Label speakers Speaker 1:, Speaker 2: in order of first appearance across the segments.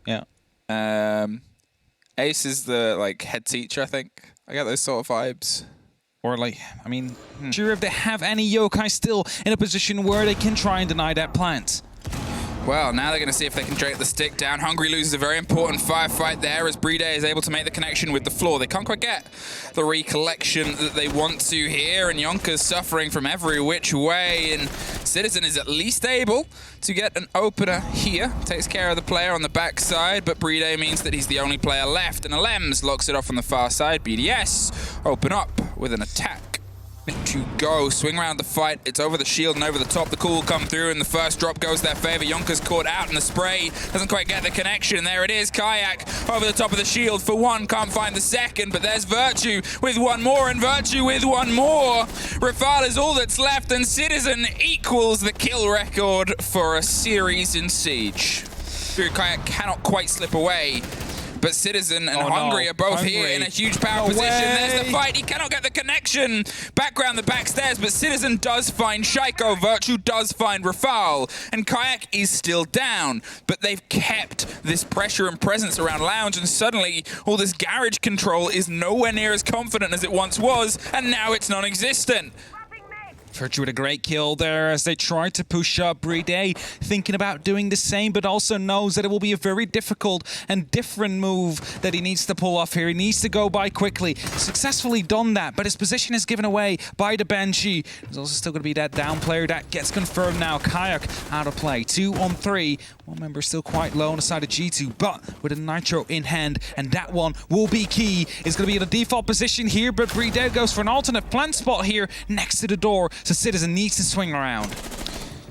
Speaker 1: Yeah. Ace is the like head teacher, I think. I get those sort of vibes.
Speaker 2: Or like, I mean, sure if they have any yokai still in a position where they can try and deny that plant.
Speaker 1: Well, now they're going to see if they can drag the stick down. Hungry loses a very important firefight there as BDS is able to make the connection with the floor. They can't quite get the recollection that they want to here, and Yonka's suffering from every which way, and Citizen is at least able to get an opener here. Takes care of the player on the backside, but BDS means that he's the only player left, and Alems locks it off on the far side. BDS open up with an attack. To go, swing around the fight, it's over the shield and over the top, the cool will come through and the first drop goes their favor. Yonka's caught out in the spray, doesn't quite get the connection, there it is, Kayak over the top of the shield for one, can't find the second, but there's Virtue with one more and Virtue with one more. Rafale is all that's left and Citizen equals the kill record for a series in Siege. Kayak cannot quite slip away. But Citizen and Hungry are both here in a huge power position. There's the fight. He cannot get the connection. Back round the back stairs, but Citizen does find Shaiko. Virtue does find Rafale. And Kayak is still down. But they've kept this pressure and presence around Lounge, and suddenly all this garage control is nowhere near as confident as it once was, and now it's non-existent.
Speaker 2: Virtue with a great kill there as they try to push up. BDS thinking about doing the same, but also knows that it will be a very difficult and different move that he needs to pull off here. He needs to go by quickly. Successfully done that, but his position is given away by the Banshee. There's also still going to be that down player that gets confirmed now. Kayak out of play. 2 on 3. One member still quite low on the side of G2, but with a Nitro in hand, and that one will be key. It's going to be in a default position here, but BDS goes for an alternate plant spot here next to the door. So Citizen needs to swing around.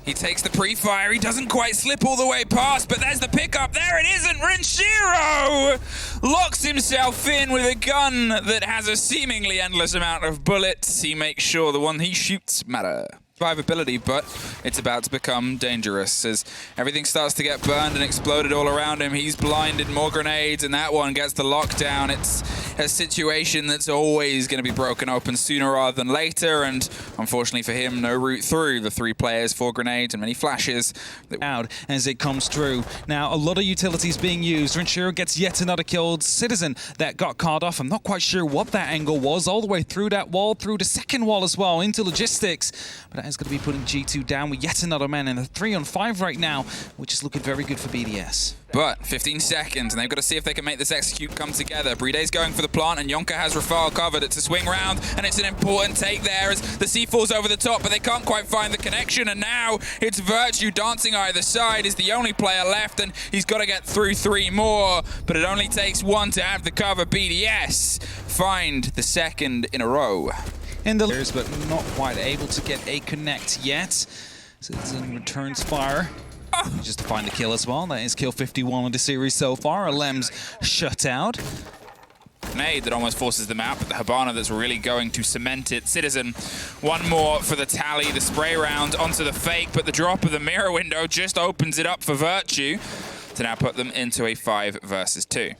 Speaker 1: He takes the pre-fire. He doesn't quite slip all the way past, but there's the pickup. There it isn't. Renshiro locks himself in with a gun that has a seemingly endless amount of bullets. He makes sure the one he shoots matter. Survivability, but it's about to become dangerous as everything starts to get burned and exploded all around him. He's blinded, more grenades, and that one gets the lockdown. It's a situation that's always going to be broken open sooner rather than later, and unfortunately for him, no route through. The 3 players, 4 grenades, and many flashes.
Speaker 2: Out as it comes through. Now, a lot of utilities being used. Renshiro gets yet another killed Citizen that got caught off. I'm not quite sure what that angle was, all the way through that wall, through the second wall as well, into logistics. But that is going to be putting G2 down with yet another man in a 3 on 5 right now, which is looking very good for BDS.
Speaker 1: But 15 seconds, and they've got to see if they can make this execute come together. BDS going for the plant, and Yonka has Rafale covered. It's a swing round, and it's an important take there as the C falls over the top, but they can't quite find the connection, and now it's Virtue dancing either side, is the only player left, and he's got to get through 3 more, but it only takes 1 to have the cover. BDS find the second in a row.
Speaker 2: In the layers, but not quite able to get a connect yet. Citizen returns fire. Just to find the kill as well. That is kill 51 of the series so far. Alems shut out.
Speaker 1: Grenade that almost forces them out, but the Habana that's really going to cement it. Citizen, 1 more for the tally. The spray round onto the fake, but the drop of the mirror window just opens it up for Virtue to now put them into a 5 versus 2.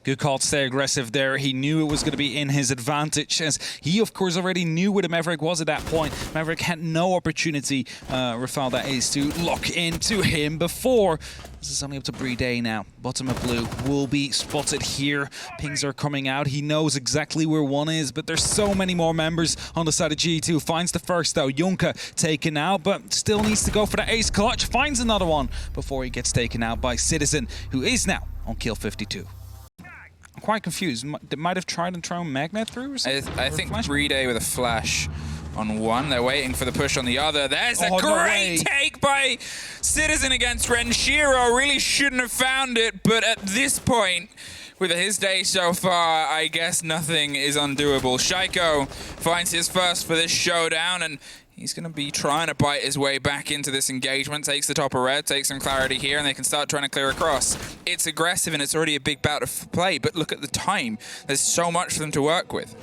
Speaker 2: Good call to stay aggressive there. He knew it was going to be in his advantage, as he, of course, already knew where the Maverick was at that point. Maverick had no opportunity, Rafale that is, to lock into him before. This is only up to BDS now. Bottom of blue will be spotted here. Pings are coming out. He knows exactly where one is, but there's so many more members on the side of G2. Finds the first, though. Yonka taken out, but still needs to go for the ace clutch. Finds another one before he gets taken out by Citizen, who is now on kill 52. I'm quite confused. They might have tried and thrown Magnet through or something?
Speaker 1: I think BDS with a flash on one. They're waiting for the push on the other. There's a great take by Citizen against Renshiro. Really shouldn't have found it, but at this point, with his day so far, I guess nothing is undoable. Shaiko finds his first for this showdown, and he's going to be trying to bite his way back into this engagement. Takes the top of red, takes some clarity here, and they can start trying to clear across. It's aggressive, and it's already a big bout of play, but look at the time. There's so much for them to work with.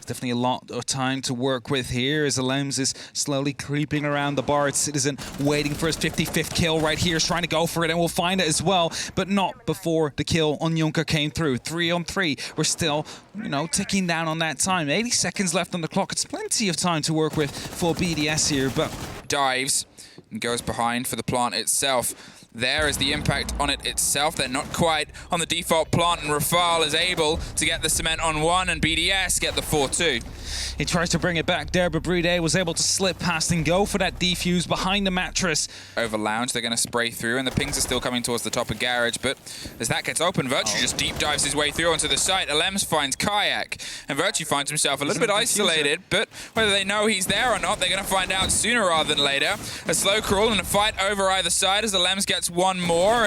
Speaker 2: Definitely a lot of time to work with here as Alems is slowly creeping around the bar. Citizen waiting for his 55th kill right here. He's trying to go for it, and we'll find it as well, but not before the kill on Yonka came through. 3 on 3. We're still, ticking down on that time. 80 seconds left on the clock. It's plenty of time to work with for BDS here, but
Speaker 1: dives and goes behind for the plant itself. there is the impact on it itself. They're not quite on the default plant, and Rafal is able to get the cement on 1, and BDS get the 4-2.
Speaker 2: He tries to bring it back there, but Bride was able to slip past and go for that defuse behind the mattress.
Speaker 1: Over Lounge, they're going to spray through, and the pings are still coming towards the top of Garage, but as that gets open, Virtue just deep dives his way through onto the site. Alems finds Kayak, and Virtue finds himself a little bit isolated, but whether they know he's there or not, they're going to find out sooner rather than later. A slow crawl and a fight over either side as Alems gets one more,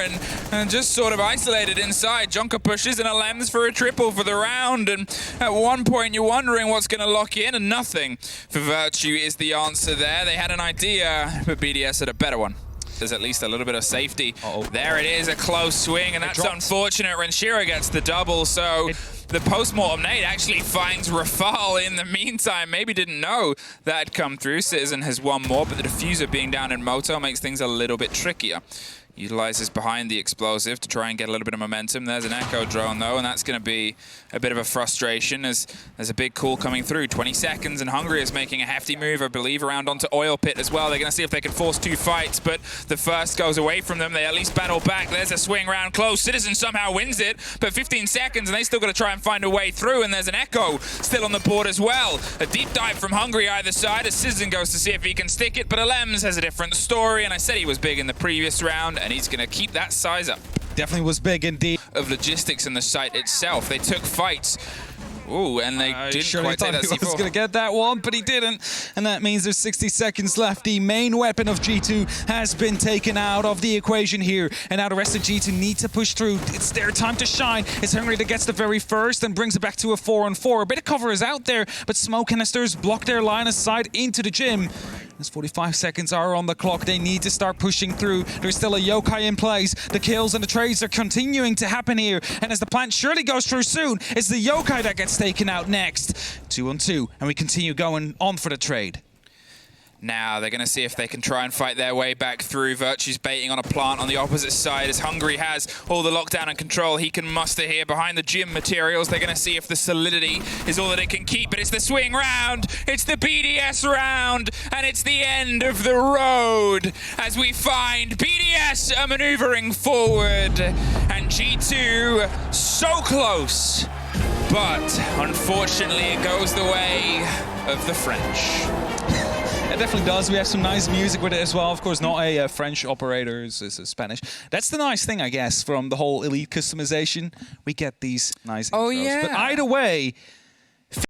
Speaker 1: and just sort of isolated inside. Jonker pushes, and Alems for a triple for the round, and at one point you're wondering what's going to lock in, and nothing for Virtue is the answer there. They had an idea, but BDS had a better one. There's at least a little bit of safety. There it is, a close swing, and that's unfortunate. Renshira gets the double, so the post-mortem nade actually finds Rafal in the meantime. Maybe didn't know that had come through. Citizen has one more, but the diffuser being down in Moto makes things a little bit trickier. Utilizes behind the explosive to try and get a little bit of momentum. There's an echo drone though, and that's going to be a bit of a frustration as there's a big call coming through. 20 seconds, and Hungary is making a hefty move, I believe, around onto Oil Pit as well. They're going to see if they can force 2 fights, but the first goes away from them. They at least battle back. There's a swing round close. Citizen somehow wins it, but 15 seconds, and they still got to try and find a way through, and there's an echo still on the board as well. A deep dive from Hungary either side as Citizen goes to see if he can stick it, but Alems has a different story, and I said he was big in the previous round, and he's going to keep that size up.
Speaker 2: Definitely was big indeed.
Speaker 1: Of logistics in the site itself. They took fights. Ooh, and they didn't quite take that C4.
Speaker 2: He was going to get that one, but he didn't. And that means there's 60 seconds left. The main weapon of G2 has been taken out of the equation here. And now the rest of G2 need to push through. It's their time to shine. It's Hungary that gets the very first and brings it back to a 4-on-4. A bit of cover is out there, but smoke canisters block their line of sight into the gym. As 45 seconds are on the clock, they need to start pushing through. There's still a yokai in place. The kills and the trades are continuing to happen here. And as the plant surely goes through soon, it's the yokai that gets taken out next. 2-on-2, and we continue going on for the trade.
Speaker 1: Now they're going to see if they can try and fight their way back through. Virtue's baiting on a plant on the opposite side as Hungary has all the lockdown and control he can muster here behind the gym materials. They're going to see if the solidity is all that it can keep, but it's the swing round, it's the BDS round, and it's the end of the road as we find BDS are maneuvering forward, and G2 so close, but unfortunately it goes the way of the French.
Speaker 2: It definitely does. We have some nice music with it as well. Of course, not a French operator, it's a Spanish. That's the nice thing, I guess, from the whole Elite customization. We get these nice intros.
Speaker 1: Yeah.
Speaker 2: But either way,